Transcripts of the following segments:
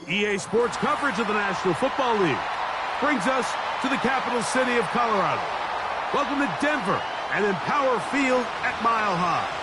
EA Sports coverage of the National Football League brings us to the capital city of Colorado. Welcome to Denver and Empower Field at Mile High.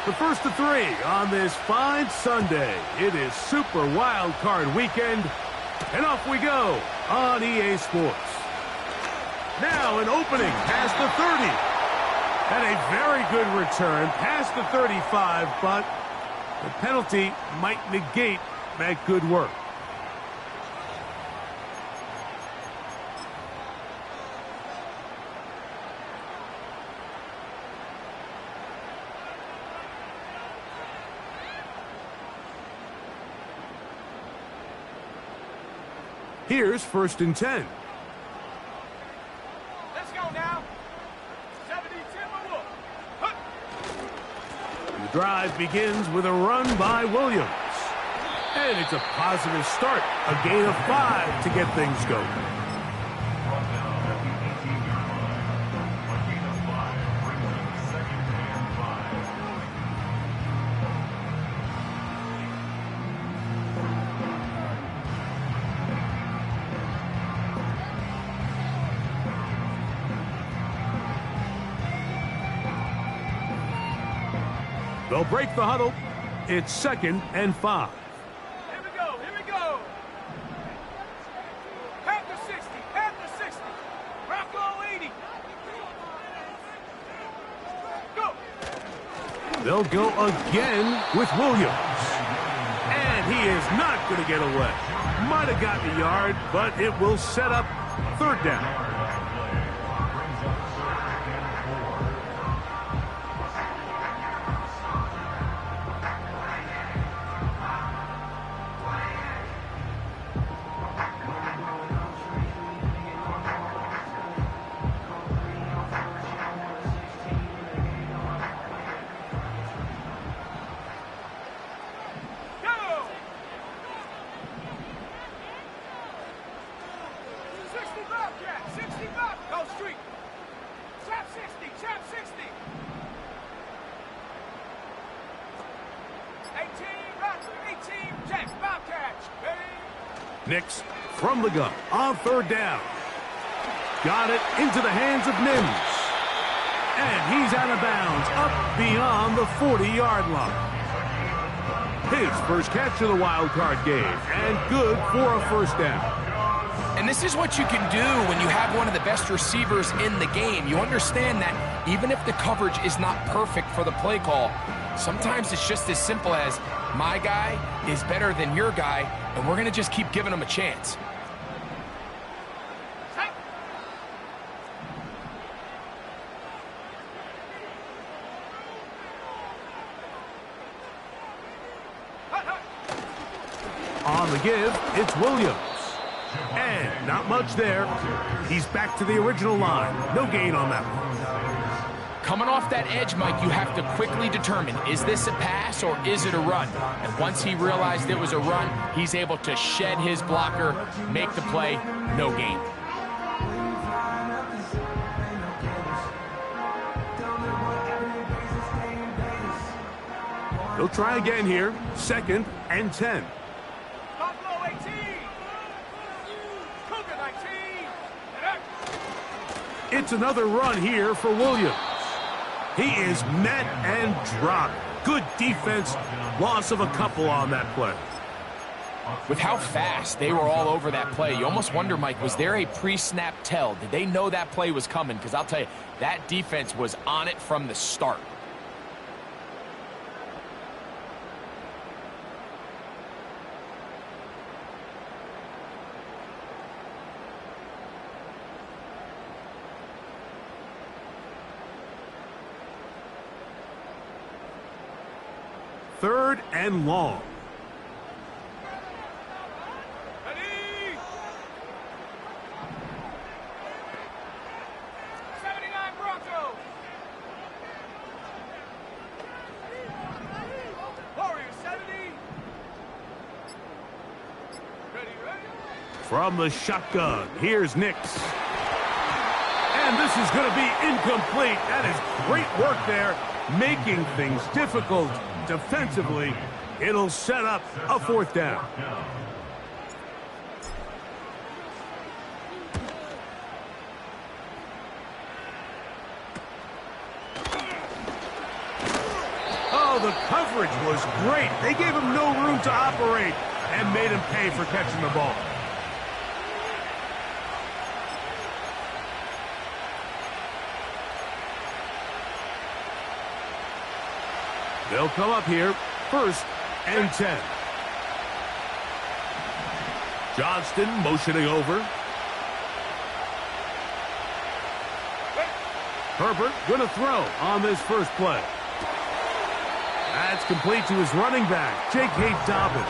The first of three on this fine Sunday. It is Super Wild Card Weekend, and off we go on EA Sports. Now an opening past the 30. And a very good return past the 35, but the penalty might negate that good work. Here's 1st and 10. Let's go now. 70-10. The drive begins with a run by Williams. And it's a positive start. A gain of 5 to get things going. They'll break the huddle. It's 2nd and 5. Here we go, here we go. Panther 60, Panther 60. Rocco 80. Go. They'll go again with Williams. And he is not going to get away. Might have gotten a yard, but it will set up 3rd down. Nix from the gun on 3rd down. Got it into the hands of Mims. And he's out of bounds up beyond the 40-yard line. His first catch of the wild card game, and good for a 1st down. And this is what you can do when you have one of the best receivers in the game. You understand that even if the coverage is not perfect for the play call, sometimes it's just as simple as my guy is better than your guy, and we're going to just keep giving him a chance. On the give, it's Williams. And not much there. He's back to the original line. No gain on that one. Coming off that edge, Mike, you have to quickly determine, is this a pass or is it a run? And once he realized it was a run, he's able to shed his blocker, make the play, no gain. He'll try again here. 2nd and 10. Buffalo 18. Cougar 19. It's another run here for Williams. He is met and dropped. Good defense. Loss of a couple on that play. With how fast they were all over that play, you almost wonder, Mike, was there a pre-snap tell? Did they know that play was coming? Because I'll tell you, that defense was on it from the start. Third and long. Ready? 79 Broncos. From the shotgun, here's Nix. And this is going to be incomplete. That is great work there, making things difficult defensively. It'll set up a 4th down. Oh, the coverage was great. They gave him no room to operate and made him pay for catching the ball. They'll come up here, 1st and 10. Johnston motioning over. Herbert going to throw on this first play. That's complete to his running back, J.K. Dobbins.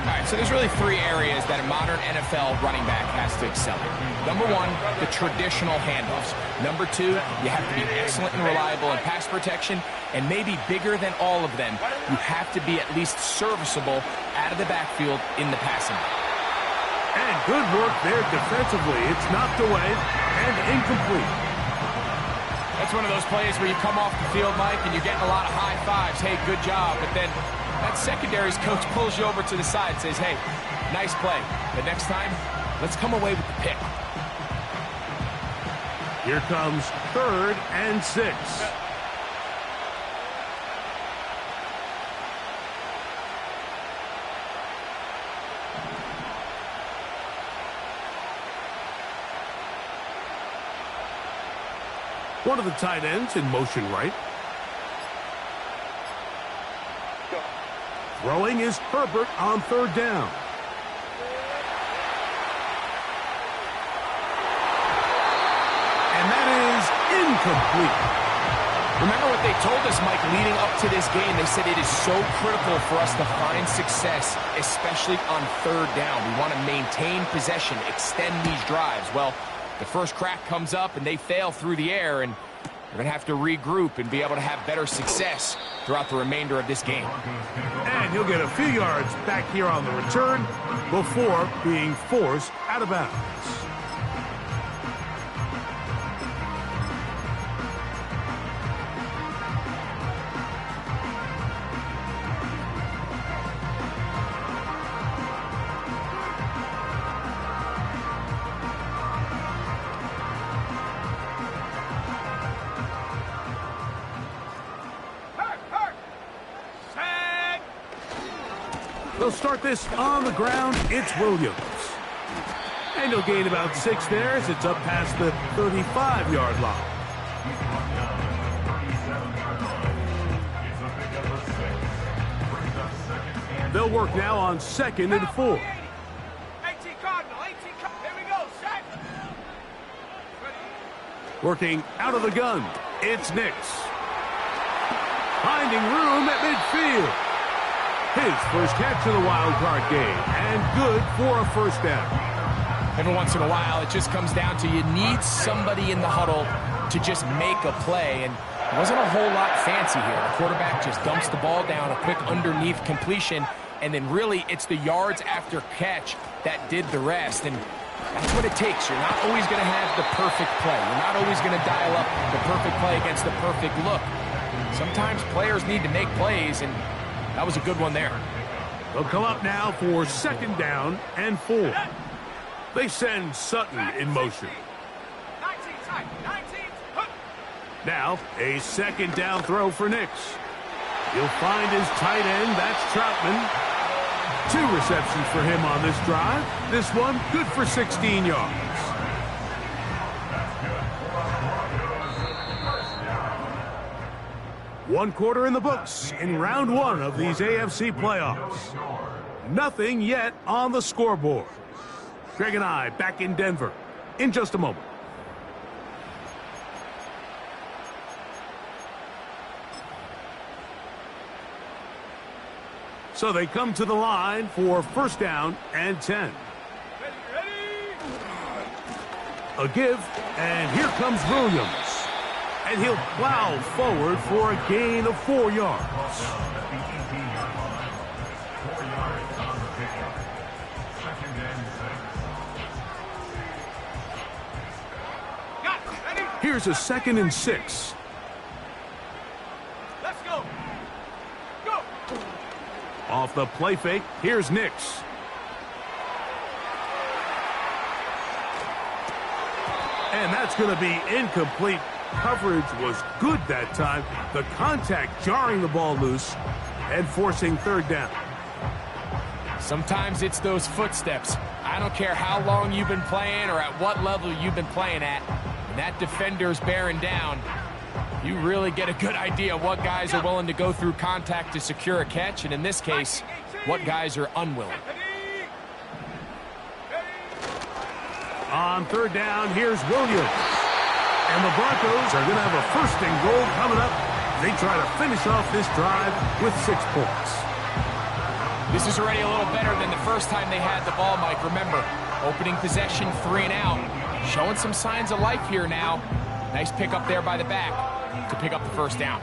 All right, so there's really 3 areas that a modern NFL running back has to excel in. Number 1, the traditional handoffs. Number 2, you have to be excellent and reliable in pass protection. And maybe bigger than all of them, you have to be at least serviceable out of the backfield in the passing game. And good work there defensively. It's knocked away and incomplete. That's one of those plays where you come off the field, Mike, and you're getting a lot of high fives. Hey, good job. But then that secondary's coach pulls you over to the side and says, hey, nice play. But next time, let's come away with the pick. Here comes 3rd and 6. One of the tight ends in motion right. Throwing is Herbert on 3rd down. And that is incomplete. Remember what they told us, Mike, leading up to this game. They said it is so critical for us to find success, especially on 3rd down. We want to maintain possession, extend these drives. Well, the first crack comes up and they fail through the air, and they're going to have to regroup and be able to have better success throughout the remainder of this game. And he'll get a few yards back here on the return before being forced out of bounds. They'll start this on the ground. It's Williams. And he'll gain about 6 there as it's up past the 35-yard line. They'll work now on 2nd and 4. 18 Cardinal, 18 Cardinal. Here we go, set. Working out of the gun, it's Nix. Finding room at midfield. His first catch of the wild card game, and good for a 1st down. Every once in a while, it just comes down to you need somebody in the huddle to just make a play, and it wasn't a whole lot fancy here. The quarterback just dumps the ball down, a quick underneath completion, and then really it's the yards after catch that did the rest, and that's what it takes. You're not always going to have the perfect play. You're not always going to dial up the perfect play against the perfect look. Sometimes players need to make plays, and that was a good one there. They'll come up now for 2nd down and 4. They send Sutton in motion. 19 tight, 19. Now, a 2nd down throw for Nix. He'll find his tight end. That's Troutman. 2 receptions for him on this drive. This one good for 16 yards. One quarter in the books in round 1 of these AFC playoffs. Nothing yet on the scoreboard. Greg and I back in Denver in just a moment. So they come to the line for 1st down and 10. A give, and here comes Williams. And he'll plow forward for a gain of 4 yards. Here's a 2nd and 6. Let's go. Go. Off the play fake, here's Nix. And that's going to be incomplete. Coverage was good that time. The contact jarring the ball loose and forcing 3rd down. Sometimes it's those footsteps. I don't care how long you've been playing or at what level you've been playing at. When that defender's bearing down, you really get a good idea what guys are willing to go through contact to secure a catch, and in this case, what guys are unwilling. On 3rd down, here's Williams. And the Broncos are going to have a 1st and goal coming up. They try to finish off this drive with 6 points. This is already a little better than the first time they had the ball, Mike. Remember, opening possession, 3 and out. Showing some signs of life here now. Nice pick up there by the back to pick up the 1st down.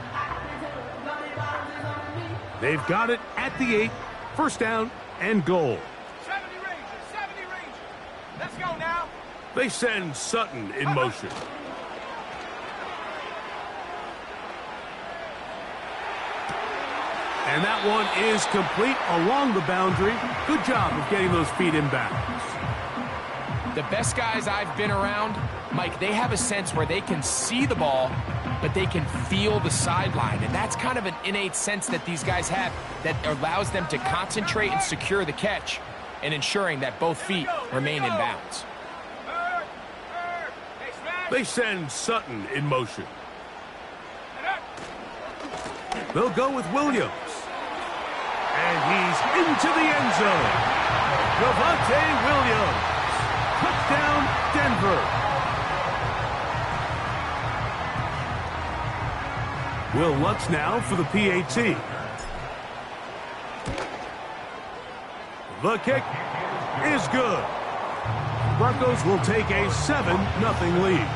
They've got it at the 8. 1st down and goal. 70 Rangers, 70 Rangers. Let's go now. They send Sutton in motion. And that one is complete along the boundary. Good job of getting those feet in bounds. The best guys I've been around, Mike, they have a sense where they can see the ball, but they can feel the sideline. And that's kind of an innate sense that these guys have that allows them to concentrate and secure the catch and ensuring that both feet remain in bounds. They send Sutton in motion. They'll go with Williams. And he's into the end zone. Javonte Williams. Touchdown, Denver. Will Lutz now for the PAT. The kick is good. Broncos will take a 7-0 lead.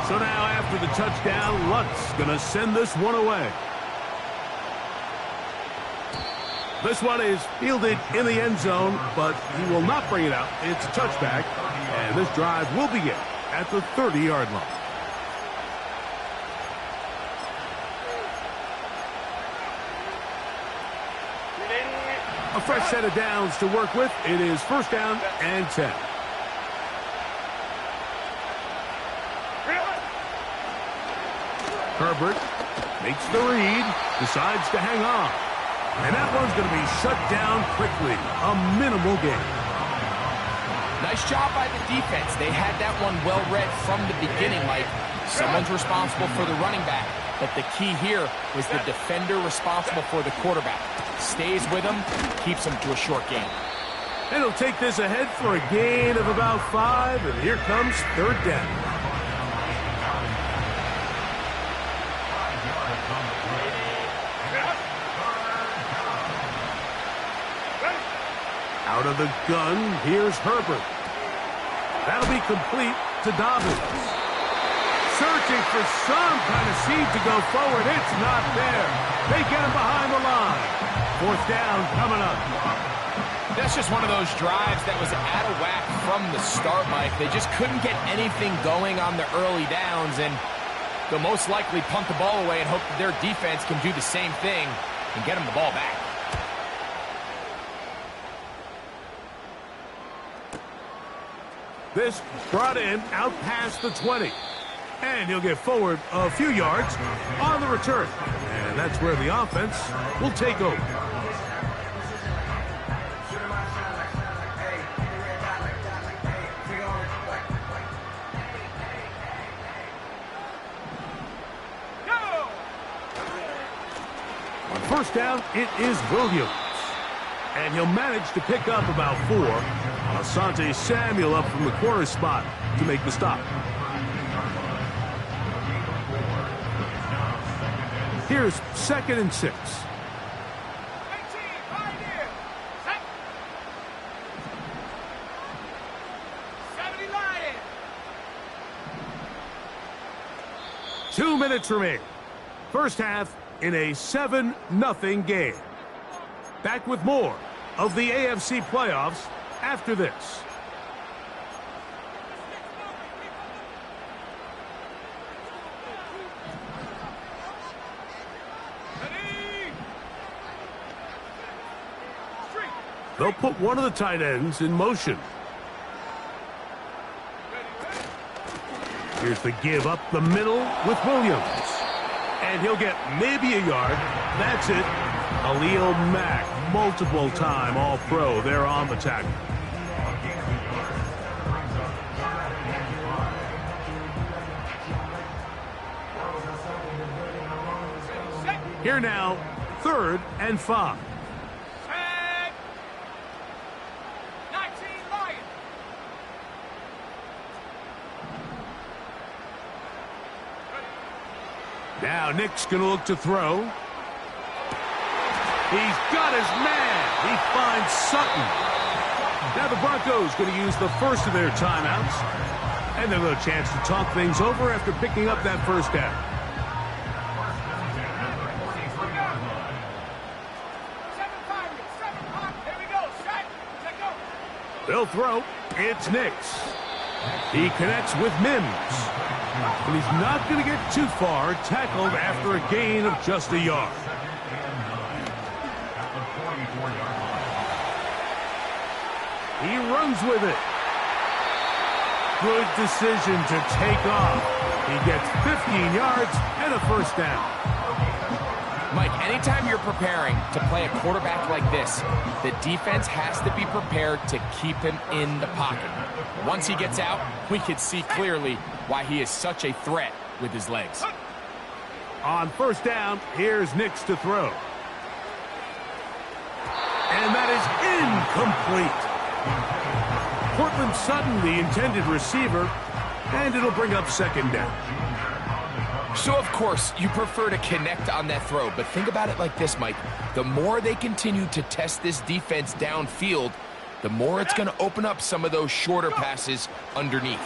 So now after the touchdown, Lutz going to send this one away. This one is fielded in the end zone, but he will not bring it out. It's a touchback, and this drive will begin at the 30-yard line. A fresh set of downs to work with. It is 1st down and 10. Herbert makes the read, decides to hang on. And that one's going to be shut down quickly. A minimal gain. Nice job by the defense. They had that one well read from the beginning, Mike. Someone's responsible for the running back, but the key here was the defender responsible for the quarterback. Stays with him, keeps him to a short gain. And he'll take this ahead for a gain of about 5, and here comes 3rd down. Out of the gun, here's Herbert. That'll be complete to Dobbins. Searching for some kind of seed to go forward. It's not there. They get him behind the line. 4th down coming up. That's just one of those drives that was out of whack from the start, Mike. They just couldn't get anything going on the early downs, and they'll most likely punt the ball away and hope that their defense can do the same thing and get them the ball back. This brought in out past the 20. And he'll get forward a few yards on the return. And that's where the offense will take over. On 1st down, it is Williams. And he'll manage to pick up about 4. Asante Samuel up from the corner spot to make the stop. Here's 2nd and 6. 18, right here. Set. 70 Lions. 2 minutes remain. 1st half in a 7-0 game. Back with more of the AFC playoffs after this. They'll put one of the tight ends in motion. Here's the give up the middle with Williams. And he'll get maybe a yard. That's it. Khalil Mack, multiple-time All-Pro there on the tackle. Here now, 3rd and 5. Set. 19 Lions. Now Nick's going to look to throw. He's got his man. He finds Sutton. Now the Broncos going to use the first of their timeouts. And they'll have a chance to talk things over after picking up that first down. 7-5. Here we go. Set. Let go. They'll throw. It's Nix. He connects with Mims. But he's not going to get too far, tackled after a gain of just a yard. He runs with it. Good decision to take off. He gets 15 yards and a first down. Mike, anytime you're preparing to play a quarterback like this, the defense has to be prepared to keep him in the pocket. Once he gets out, we can see clearly why he is such a threat with his legs. On first down, here's Nix to throw. And that is incomplete. Cortland Sutton, the intended receiver, and it'll bring up 2nd down. So, of course, you prefer to connect on that throw, but think about it like this, Mike. The more they continue to test this defense downfield, the more it's going to open up some of those shorter passes underneath.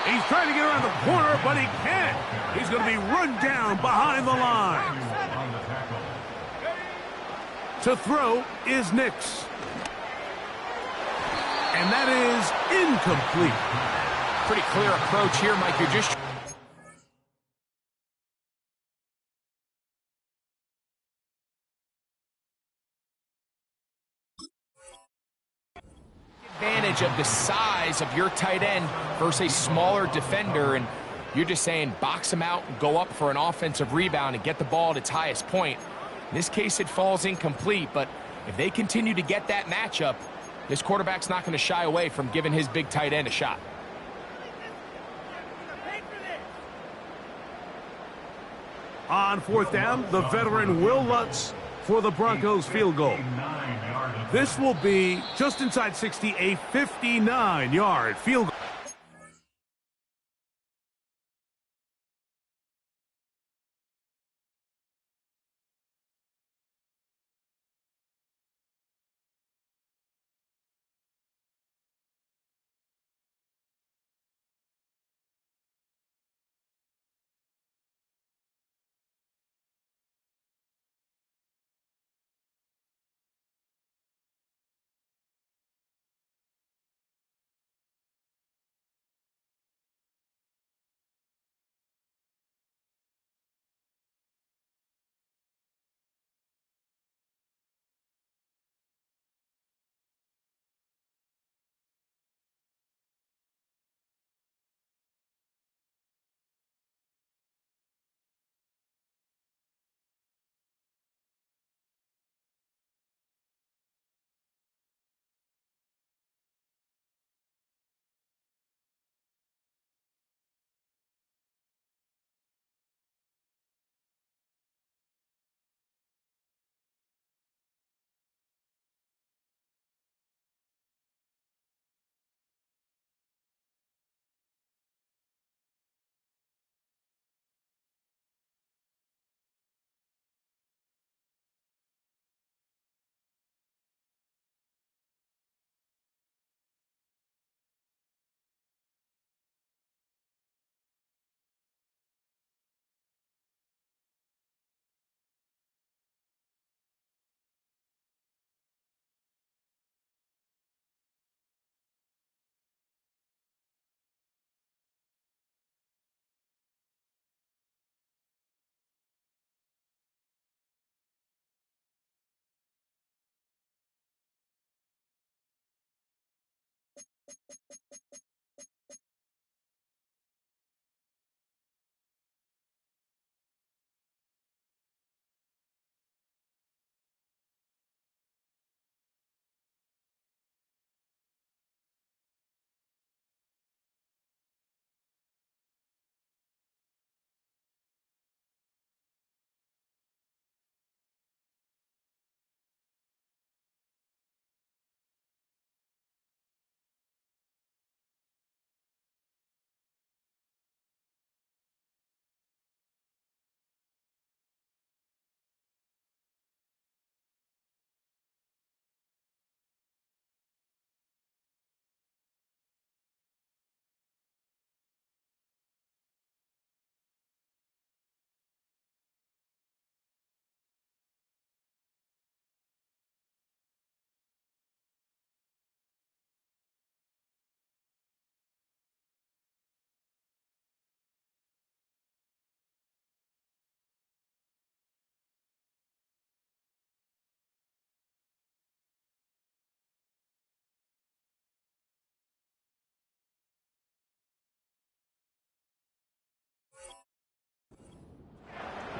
He's trying to get around the corner, but he can't. He's going to be run down behind the line. To throw is Nix. And that is incomplete. Pretty clear approach here, Mike. You're just advantage of the size of your tight end versus a smaller defender, and you're just saying box him out and go up for an offensive rebound and get the ball at its highest point. In this case, it falls incomplete, but if they continue to get that matchup, this quarterback's not going to shy away from giving his big tight end a shot. On 4th down, the veteran Will Lutz for the Broncos field goal. This will be just inside 60, a 59-yard field goal.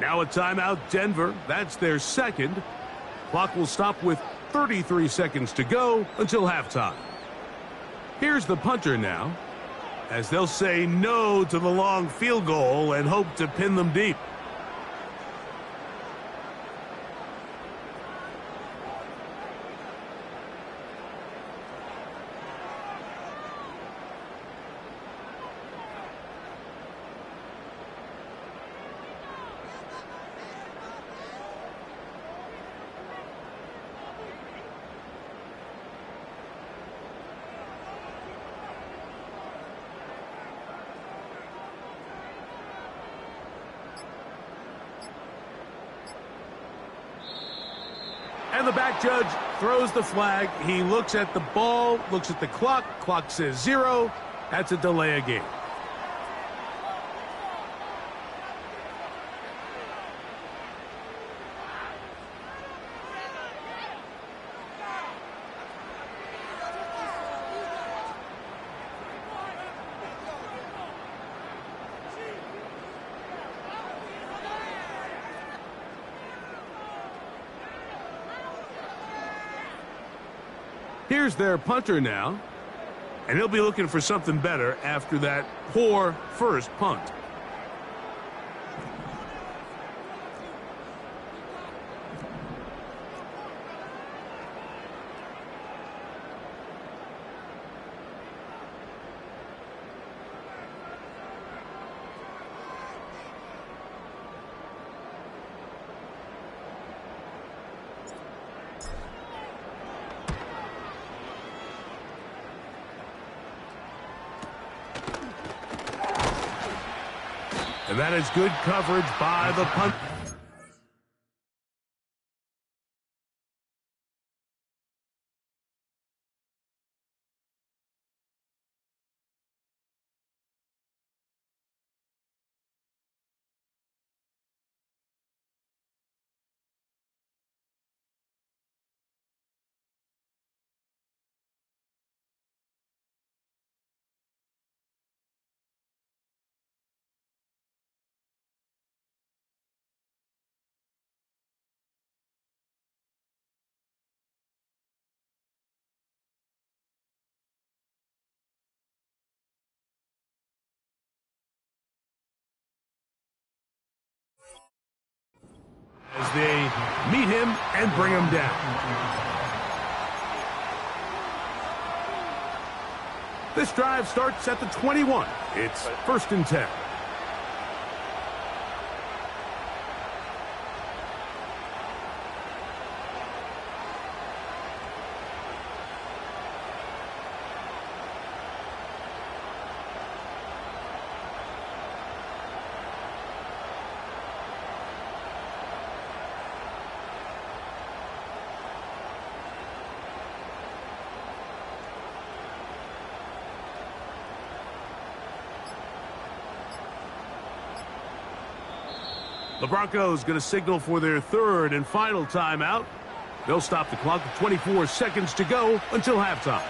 Now a timeout, Denver. That's their second. Clock will stop with 33 seconds to go until halftime. Here's the punter now, as they'll say no to the long field goal and hope to pin them deep. And the back judge throws the flag. He looks at the ball, looks at the clock. Clock says 0. That's a delay of game. Here's their punter now, and he'll be looking for something better after that poor first punt. And that is good coverage by the punt. As they meet him and bring him down. This drive starts at the 21. It's 1st and 10. The Broncos going to signal for their third and final timeout. They'll stop the clock with 24 seconds to go until halftime.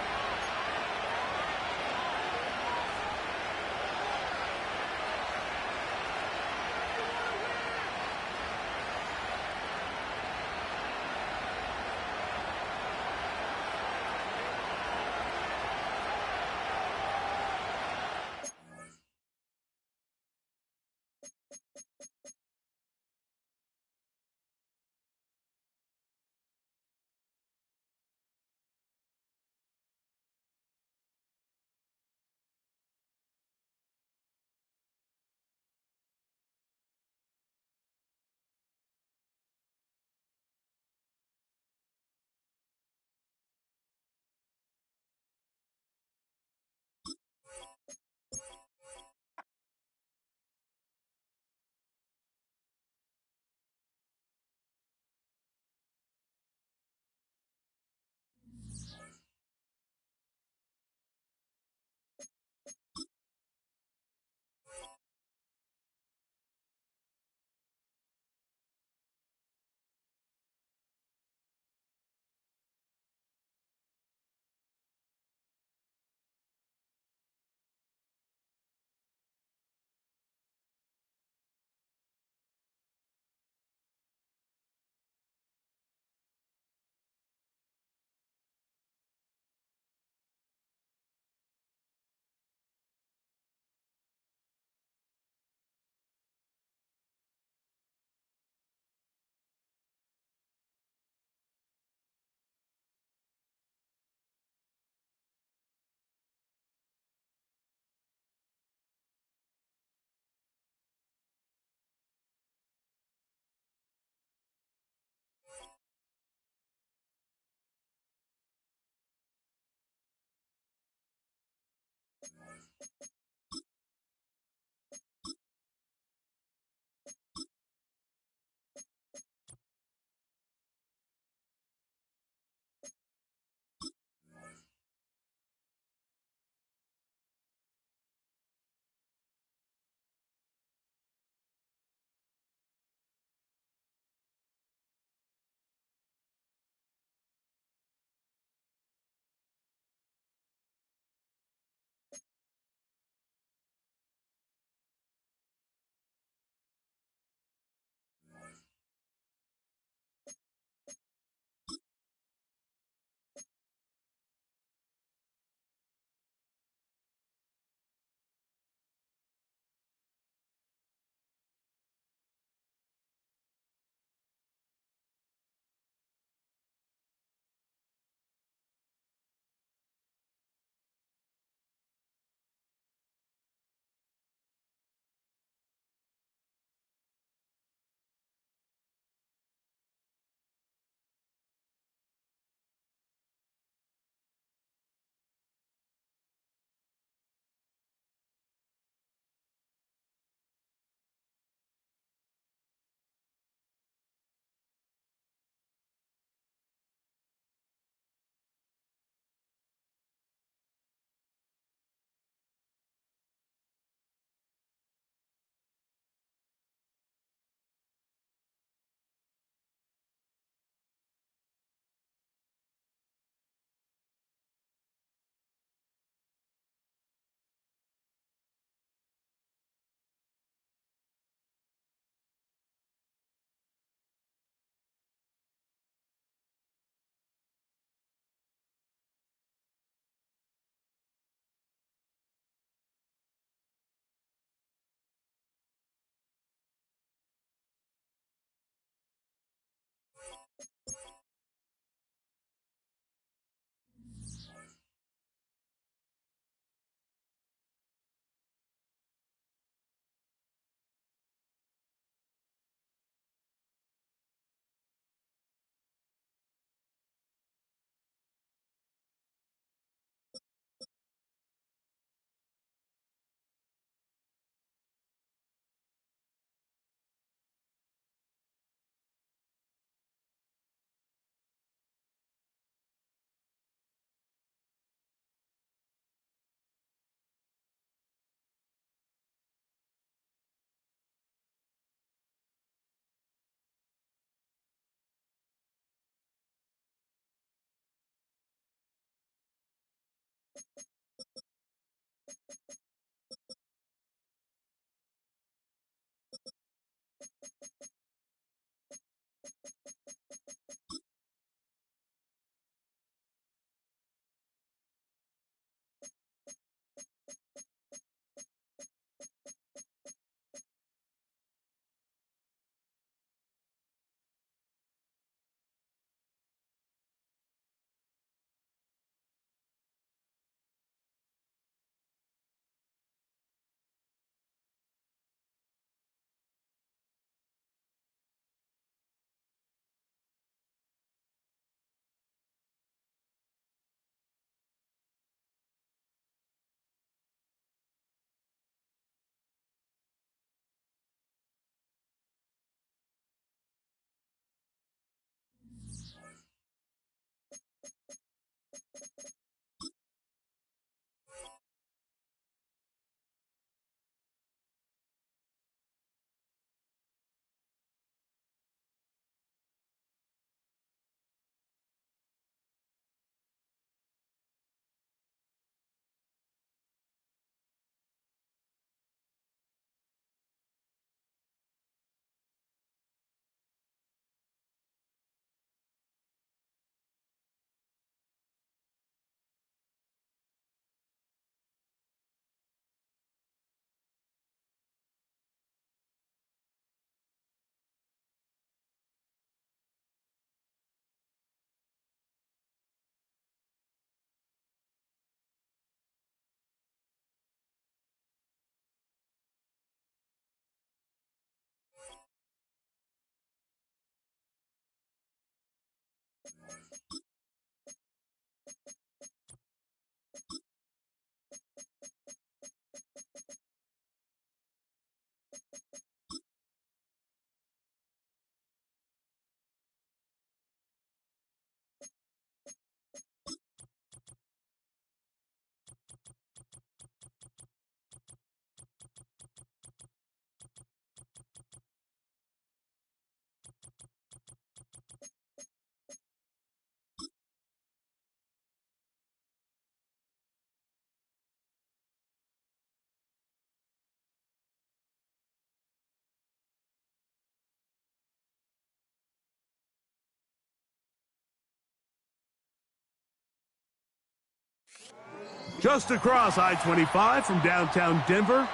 Just across I-25 from downtown Denver,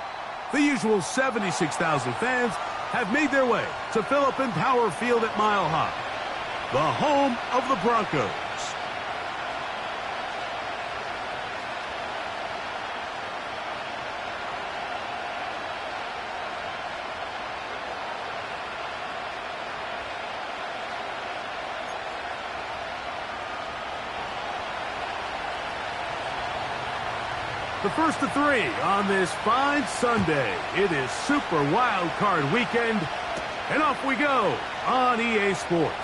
the usual 76,000 fans have made their way to Philip and Power Field at Mile High, the home of the Broncos. The first of three on this fine Sunday. It is Super Wild Card Weekend, and off we go on EA Sports.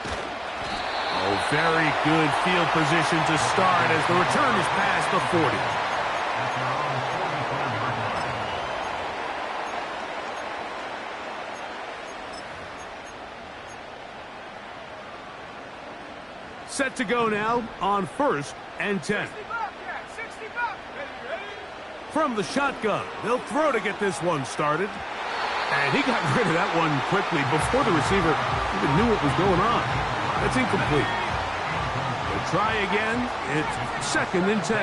Oh, very good field position to start as the return is past the 40. Set to go now on 1st and 10. From the shotgun, they'll throw to get this one started. And he got rid of that one quickly before the receiver even knew what was going on. That's incomplete. They'll try again. It's 2nd and 10.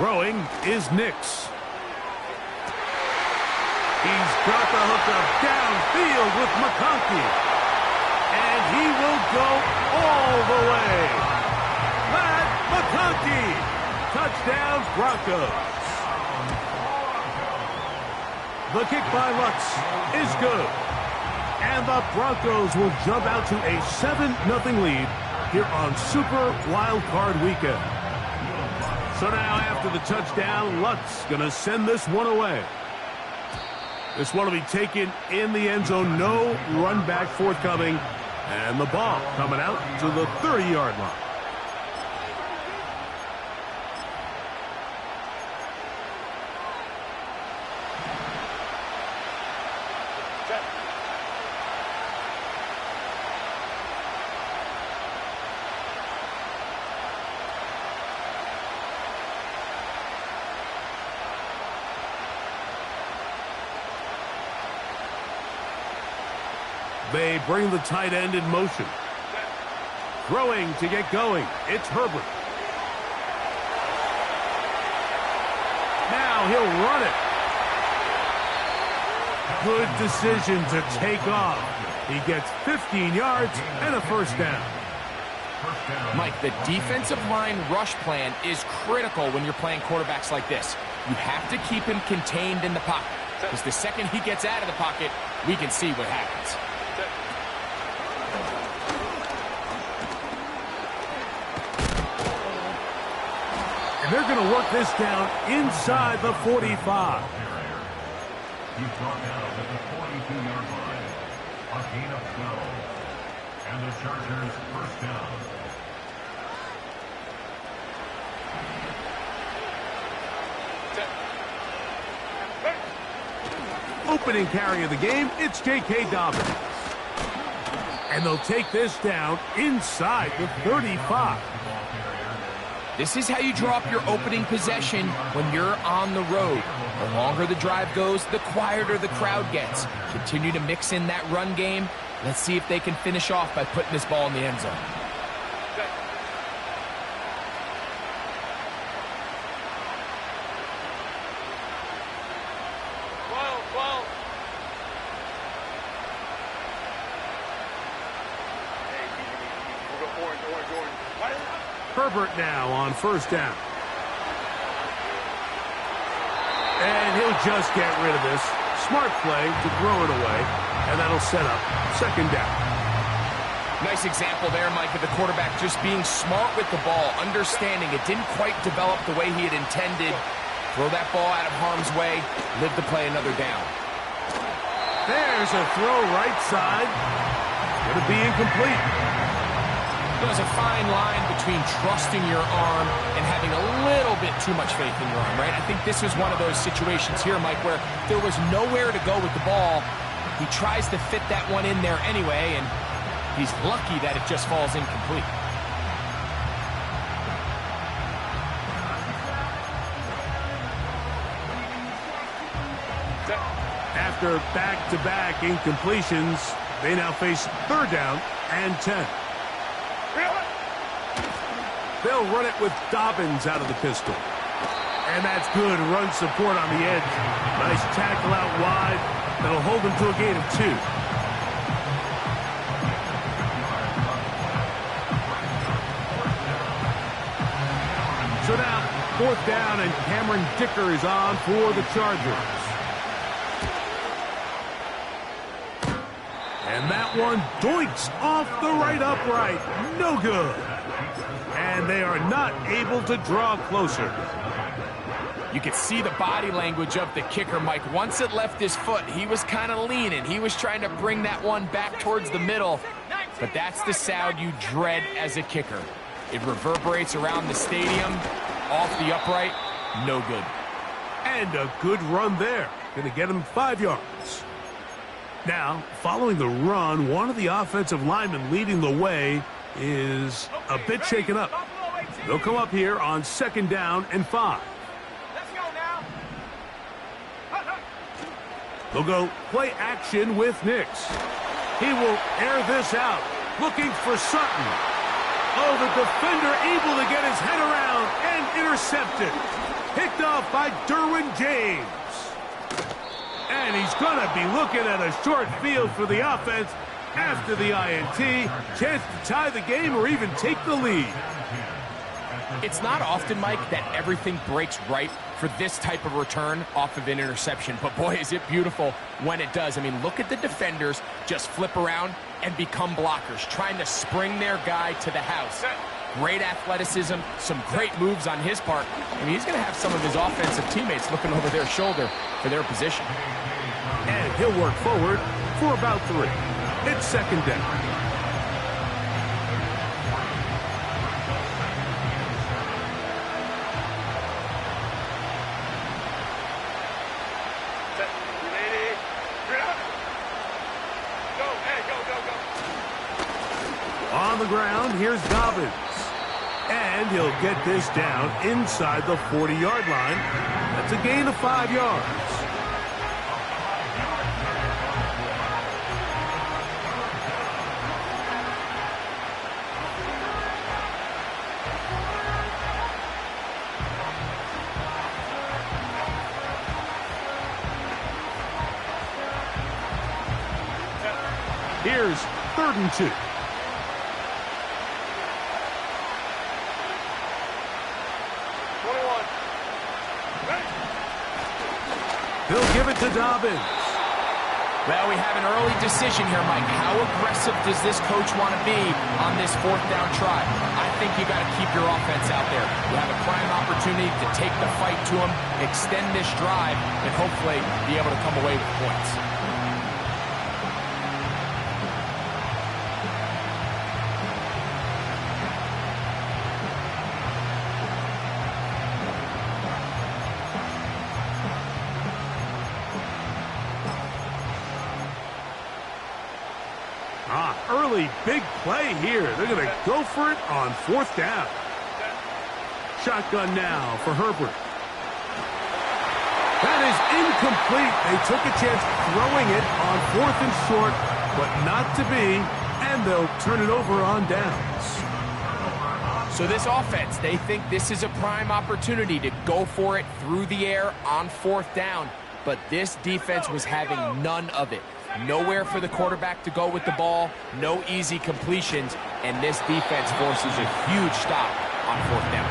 Throwing is Nix. He's got the hookup downfield with McConkey. And he will go all the way. Matt McConkey. Touchdown, Broncos. The kick by Lutz is good. And the Broncos will jump out to a 7-0 lead here on Super Wild Card Weekend. So now after the touchdown, Lutz going to send this one away. This one will be taken in the end zone. No run back forthcoming. And the ball coming out to the 30-yard line. They bring the tight end in motion. Throwing to get going. It's Herbert. Now he'll run it. Good decision to take off. He gets 15 yards and a first down. Mike, the defensive line rush plan is critical when you're playing quarterbacks like this. You have to keep him contained in the pocket, because the second he gets out of the pocket, we can see what happens. And they're going to work this down inside the 45. He's brought down at the 42-yard line. A gain of 12. And the Chargers first down. Opening carry of the game, it's J.K. Dobbins. And they'll take this down inside the 35. This is how you draw up your opening possession when you're on the road. The longer the drive goes, the quieter the crowd gets. Continue to mix in that run game. Let's see if they can finish off by putting this ball in the end zone. Herbert now on first down. And he'll just get rid of this. Smart play to throw it away, and that'll set up 2nd down. Nice example there, Mike, of the quarterback just being smart with the ball, understanding it didn't quite develop the way he had intended. Throw that ball out of harm's way, live to play another down. There's a throw right side. Going to be incomplete. There's a fine line between trusting your arm and having a little bit too much faith in your arm, right? I think this is one of those situations here, Mike, where there was nowhere to go with the ball. He tries to fit that one in there anyway, and he's lucky that it just falls incomplete. After back-to-back incompletions, they now face 3rd down and 10. They'll run it with Dobbins out of the pistol. And that's good run support on the edge. Nice tackle out wide. That'll hold them to a gain of 2. So now, 4th down, and Cameron Dicker is on for the Chargers. And that one doinks off the right upright. No good. And they are not able to draw closer. You could see the body language of the kicker, Mike. Once it left his foot, he was kind of leaning. He was trying to bring that one back towards the middle. But that's the sound you dread as a kicker. It reverberates around the stadium, off the upright, no good. And a good run there. Going to get him 5 yards. Now, following the run, one of the offensive linemen leading the way is a bit shaken up. They'll come up here on 2nd down and 5. Let's go now. They'll go play action with Nix. He will air this out, looking for Sutton. Oh, the defender able to get his head around and intercepted. Picked off by Derwin James. And he's going to be looking at a short field for the offense after the INT. Chance to tie the game or even take the lead. It's not often, Mike, that everything breaks right for this type of return off of an interception. But, boy, is it beautiful when it does. I mean, look at the defenders just flip around and become blockers, trying to spring their guy to the house. Great athleticism, some great moves on his part. I mean, he's going to have some of his offensive teammates looking over their shoulder for their position. And he'll work forward for about 3. It's 2nd down. On the ground, here's Dobbins. And he'll get this down inside the 40-yard line. That's a gain of 5 yards. Here's 3rd and 2. He'll give it to Dobbins. Well, we have an early decision here, Mike. How aggressive does this coach want to be on this 4th down try? I think you got to keep your offense out there. You have a prime opportunity to take the fight to them, extend this drive, and hopefully be able to come away with points. Early big play here. They're going to go for it on 4th down. Shotgun now for Herbert. That is incomplete. They took a chance throwing it on 4th and short, but not to be, and they'll turn it over on downs. So this offense, they think this is a prime opportunity to go for it through the air on 4th down, but this defense was having none of it. Nowhere for the quarterback to go with the ball, no easy completions, and this defense forces a huge stop on 4th down.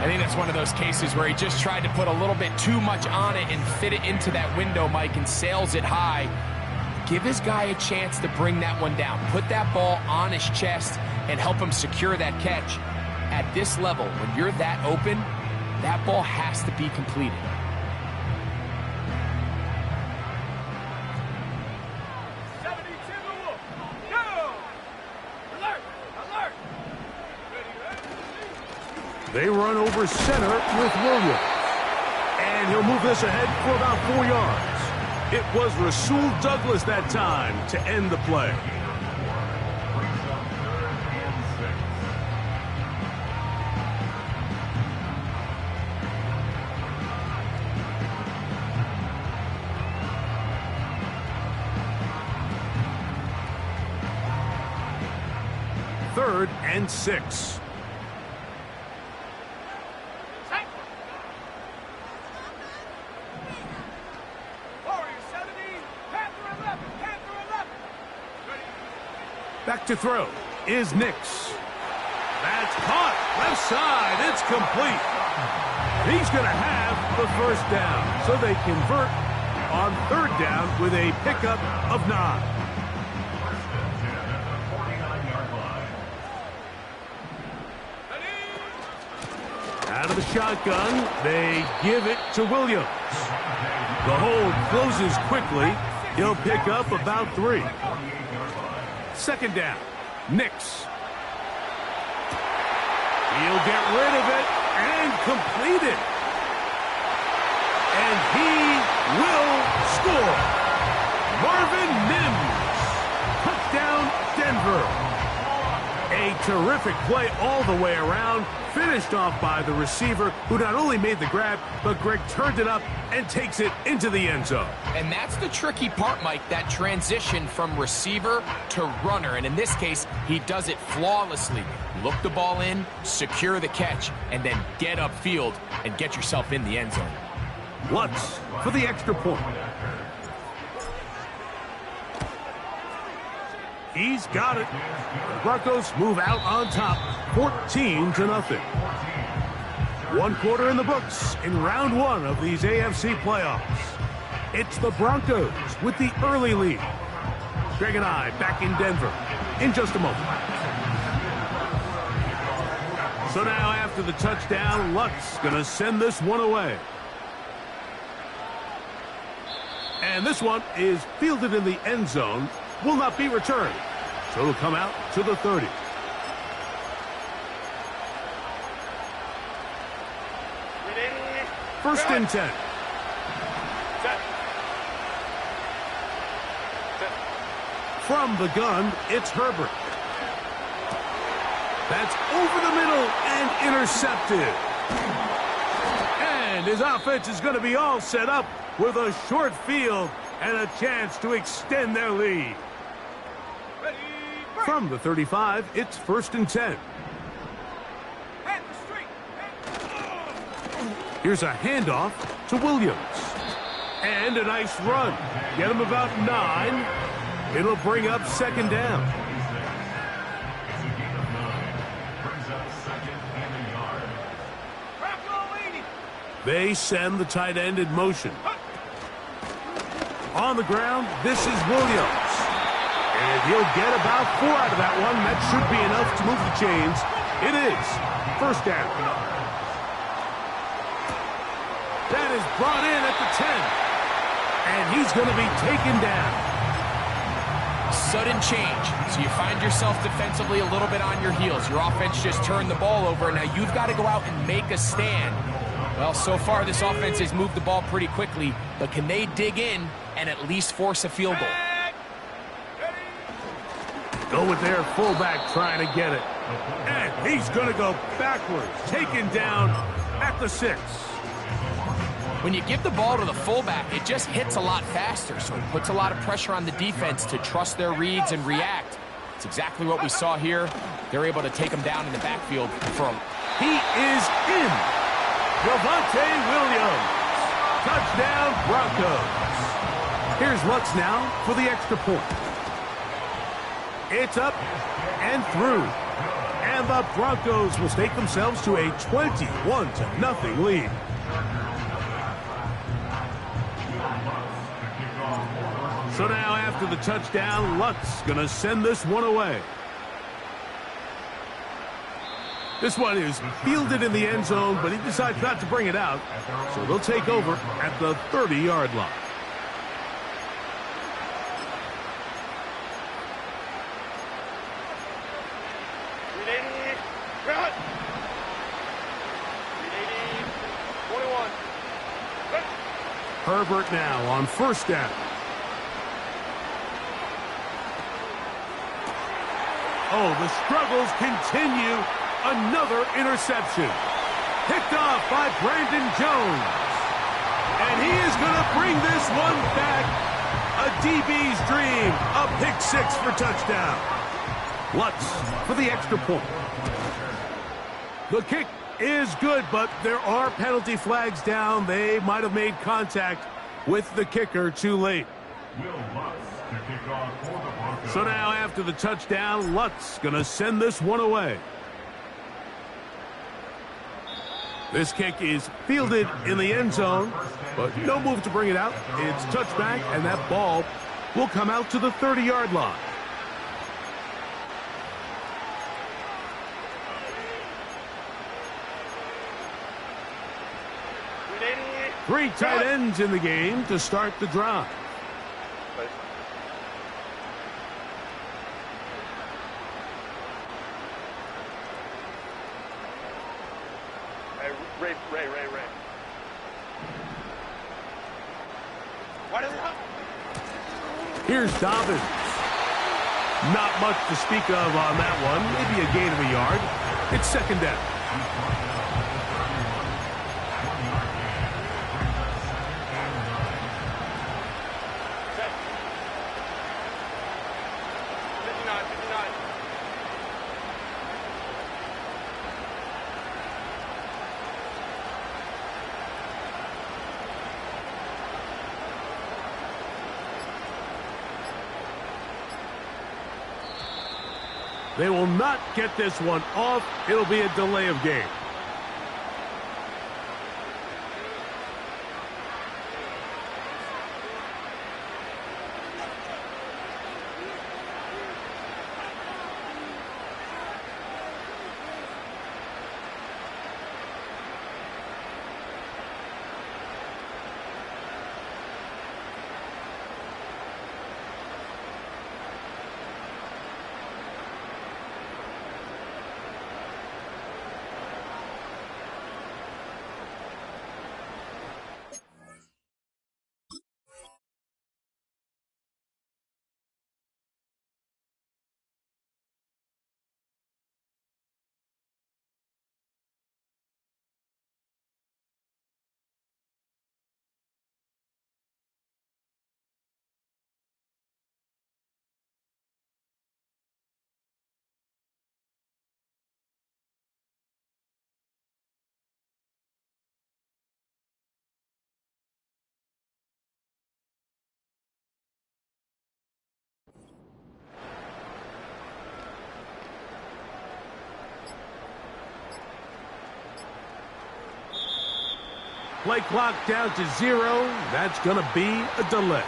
I think that's one of those cases where he just tried to put a little bit too much on it and fit it into that window, Mike, and sails it high. Give his guy a chance to bring that one down. Put that ball on his chest and help him secure that catch. At this level, when you're that open, that ball has to be completed. They run over center with Williams. And he'll move this ahead for about 4 yards. It was Rasul Douglas that time to end the play. Third and 6. Back to throw is Nix. That's caught. Left side. It's complete. He's going to have the first down. So they convert on third down with a pickup of 9. Out of the shotgun, they give it to Williams. The hold closes quickly. He'll pick up about 3. Second down, Nix. He'll get rid of it and complete it. And he will score. Marvin Mims. Touchdown, Denver. A terrific play all the way around. Finished off by the receiver, who not only made the grab, but Greg turned it up and takes it into the end zone. And that's the tricky part, Mike, that transition from receiver to runner. And in this case, he does it flawlessly. Look the ball in, secure the catch, and then get upfield and get yourself in the end zone. Lutz for the extra point. He's got it. The Broncos move out on top, 14-0. 1 quarter in the books in round 1 of these AFC playoffs. It's the Broncos with the early lead. Greg and I back in Denver in just a moment. So now after the touchdown, Lutz going to send this one away. And this one is fielded in the end zone. Will not be returned. So it'll come out to the 30. First and 10. From the gun, it's Herbert. That's over the middle and intercepted. And his offense is going to be all set up with a short field and a chance to extend their lead. From the 35, it's first and 10. Here's a handoff to Williams. And a nice run. Get him about 9. It'll bring up second down. They send the tight end in motion. On the ground, this is Williams. And he'll get about 4 out of that one. That should be enough to move the chains. It is first down. That is brought in at the 10. And he's going to be taken down. Sudden change. So you find yourself defensively a little bit on your heels. Your offense just turned the ball over. Now you've got to go out and make a stand. Well, so far this offense has moved the ball pretty quickly. But can they dig in and at least force a field goal? Go with their fullback trying to get it. And he's going to go backwards. Taken down at the 6. When you give the ball to the fullback, it just hits a lot faster, so it puts a lot of pressure on the defense to trust their reads and react. It's exactly what we saw here. They're able to take him down in the backfield for him. He is in. Javonte Williams. Touchdown, Broncos. Here's Lutz now for the extra point. It's up and through. And the Broncos will stake themselves to a 21-0 lead. So now after the touchdown, Lutz going to send this one away. This one is fielded in the end zone, but he decides not to bring it out. So they'll take over at the 30-yard line. Herbert now on first down. Oh, the struggles continue. Another interception. Picked off by Brandon Jones. And he is going to bring this one back. A DB's dream. A pick 6 for touchdown. Lutz for the extra point. The kick is good, but there are penalty flags down. They might have made contact with the kicker too late. Will Lutz to kick off for the Broncos. So now after the touchdown, Lutz going to send this one away. This kick is fielded in the end zone, but no move to bring it out. It's touchback, and that ball will come out to the 30-yard line. Three tight ends in the game to start the drive. Ray. Here's Dobbins. Not much to speak of on that one. Maybe a gain of a yard. It's second down. They will not get this one off. It'll be a delay of game. Play clock down to 0. That's going to be a delay.